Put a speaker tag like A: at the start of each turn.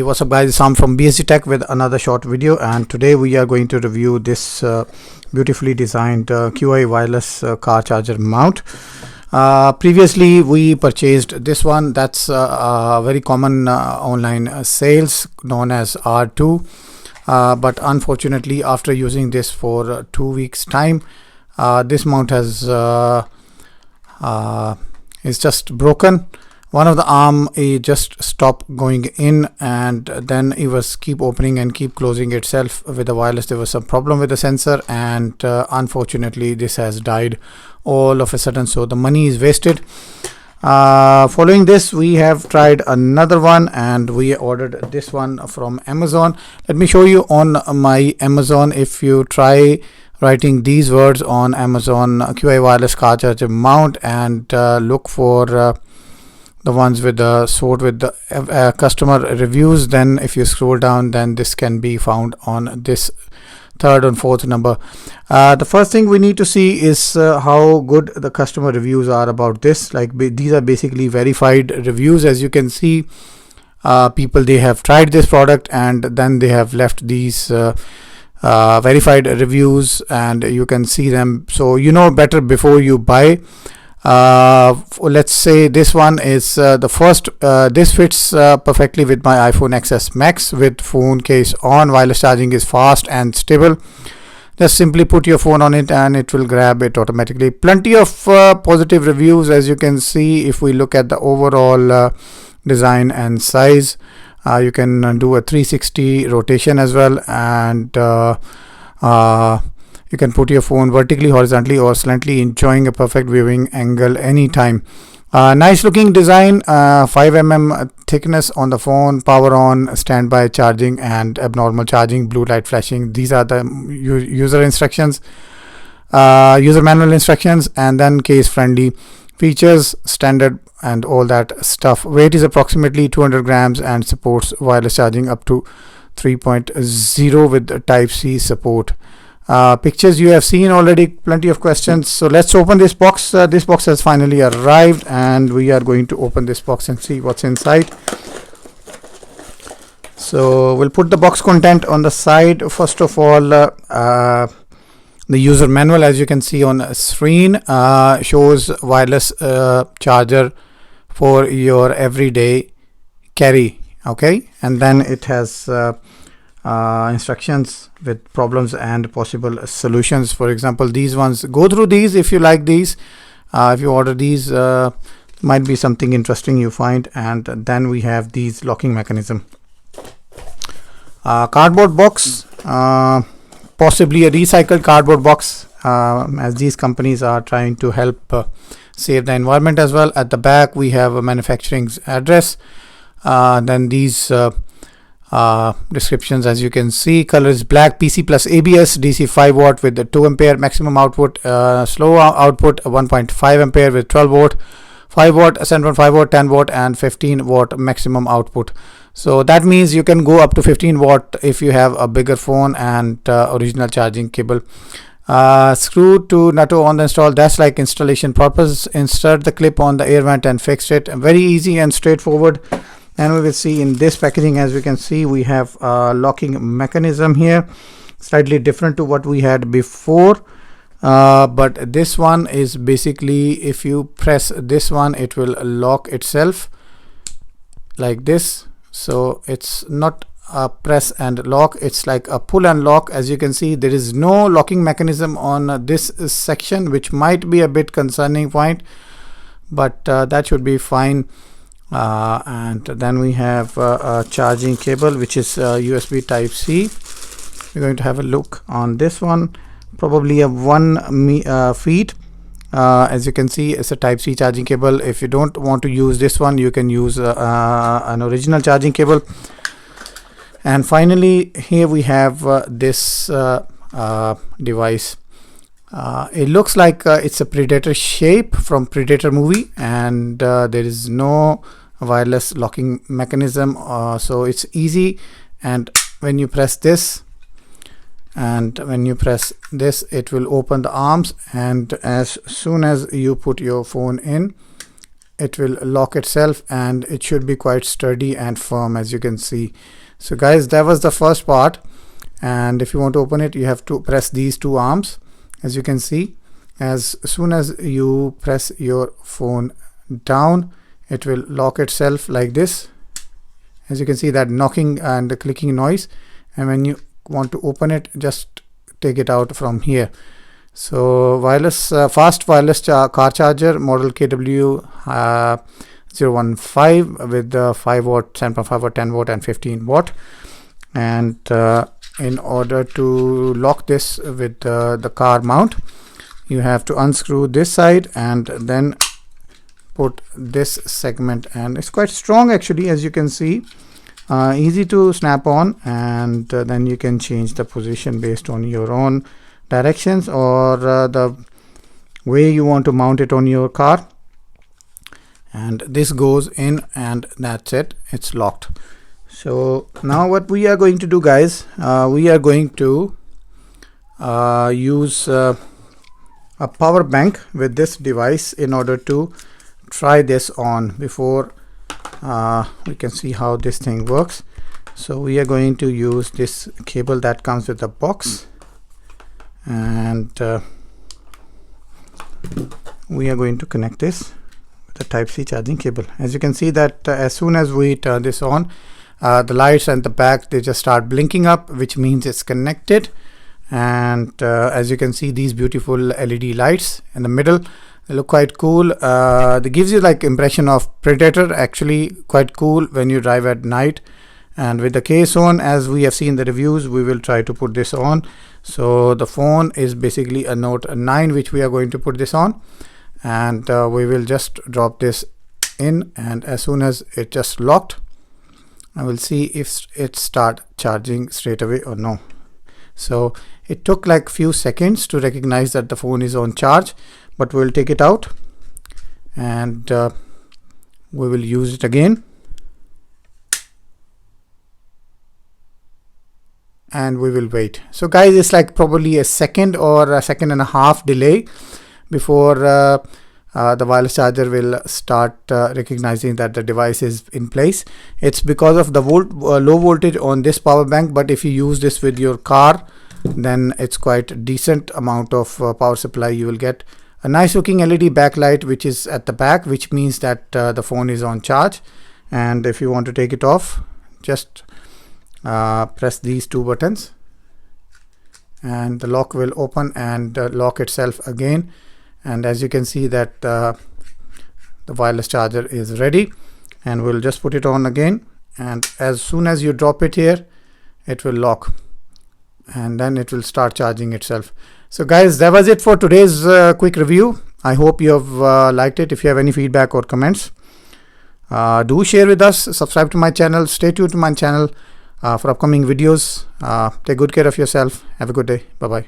A: What's up guys, Sam from BSG Tech with another short video, and today we are going to review this beautifully designed QI wireless car charger mount. Previously we purchased this one. That's a very common online sales known as R2, but unfortunately after using this for 2 weeks time, this mount has is just broken. One of the arm just stopped going in, and then it was keep opening and keep closing itself with the wireless. There was some problem with the sensor, and unfortunately this has died all of a sudden, so the money is wasted. Following this, we have tried another one and we ordered this one from Amazon. Let me show you on my Amazon. If you try writing these words on Amazon, QI wireless car charger mount, and look for the ones with the sort with the customer reviews, then if you scroll down, then this can be found on this third and fourth number. The first thing we need to see is how good the customer reviews are about this. Like these are basically verified reviews. As you can see, people, they have tried this product and then they have left these verified reviews, and you can see them, so you know better before you buy. Let's say this one is the first. This fits perfectly with my iPhone XS Max with phone case on. Wireless charging is fast and stable. Just simply put your phone on it and it will grab it automatically. Plenty of positive reviews, as you can see. If we look at the overall design and size, you can do a 360 rotation as well, and you can put your phone vertically, horizontally, or slightly, enjoying a perfect viewing angle anytime. Nice looking design, 5 mm thickness on the phone, power on, standby charging and abnormal charging, blue light flashing. These are the user instructions, user manual instructions, and then case friendly features, standard and all that stuff. Weight is approximately 200 grams and supports wireless charging up to 3.0 with Type-C support. Pictures you have seen already, plenty of questions. So let's open this box. This box has finally arrived and we are going to open this box and see what's inside. So we'll put the box content on the side. First of all, the user manual, as you can see on screen, shows wireless charger for your everyday carry. Okay, and then it has instructions with problems and possible solutions. For example, these ones, go through these if you like these. If you order these, might be something interesting you find. And then we have these locking mechanism, cardboard box, possibly a recycled cardboard box, as these companies are trying to help save the environment as well. At the back we have a manufacturing's address, then these descriptions, as you can see. Color is black, PC plus ABS, DC 5 watt with the 2 ampere maximum output, slow output 1.5 ampere with 12 watt, 5 watt, 7.5 watt, 10 watt and 15 watt maximum output. So that means you can go up to 15 watt if you have a bigger phone, and original charging cable. Screw to NATO on the install. That's like installation purpose. Insert the clip on the air vent and fix it. Very easy and straightforward. And we will see in this packaging, as we can see, we have a locking mechanism here, slightly different to what we had before, but this one is basically, if you press this one, it will lock itself like this. So it's not a press and lock, it's like a pull and lock. As you can see, there is no locking mechanism on this section, which might be a bit concerning point, but that should be fine. And then we have a charging cable, which is USB Type-C. We're going to have a look on this one, probably a 1 feet. As you can see, it's a Type-C charging cable. If you don't want to use this one, you can use an original charging cable. And finally, here we have this device. It looks like it's a Predator shape from Predator movie, and there is no wireless locking mechanism, so it's easy. And when you press this and when you press this, it will open the arms, and as soon as you put your phone in, it will lock itself, and it should be quite sturdy and firm, as you can see. So guys, that was the first part, and if you want to open it, you have to press these two arms. As you can see, as soon as you press your phone down, it will lock itself like this. As you can see, that knocking and the clicking noise, and when you want to open it, just take it out from here. So wireless, fast wireless car charger, model KW015 with 5 watt, 7.5 watt, 10 watt and 15 watt. And in order to lock this with the car mount, you have to unscrew this side and then put this segment, and it's quite strong actually, as you can see. Easy to snap on, and then you can change the position based on your own directions or the way you want to mount it on your car. And this goes in, and that's it, it's locked. So now what we are going to do, guys, we are going to use a power bank with this device in order to try this on before we can see how this thing works. So we are going to use this cable that comes with the box, and we are going to connect this with the Type-C charging cable. As you can see that as soon as we turn this on, the lights and the back, they just start blinking up, which means it's connected. And as you can see, these beautiful LED lights in the middle, they look quite cool. They gives you like impression of Predator, actually quite cool when you drive at night. And with the case on, as we have seen the reviews, we will try to put this on. So the phone is basically a Note 9 which we are going to put this on, and we will just drop this in, and as soon as it just locked, I will see if it start charging straight away or no. So it took like few seconds to recognize that the phone is on charge, but we'll take it out and we will use it again, and we will wait. So guys, it's like probably a second or a second and a half delay before the wireless charger will start recognizing that the device is in place. It's because of the low voltage on this power bank, but if you use this with your car, then it's quite decent amount of power supply. You will get a nice looking LED backlight which is at the back, which means that the phone is on charge. And if you want to take it off, just press these two buttons and the lock will open and lock itself again. And as you can see that the wireless charger is ready, and we'll just put it on again, and as soon as you drop it here, it will lock and then it will start charging itself. So guys, that was it for today's quick review. I hope you have liked it. If you have any feedback or comments, do share with us, subscribe to my channel, stay tuned to my channel for upcoming videos. Take good care of yourself. Have a good day. Bye bye.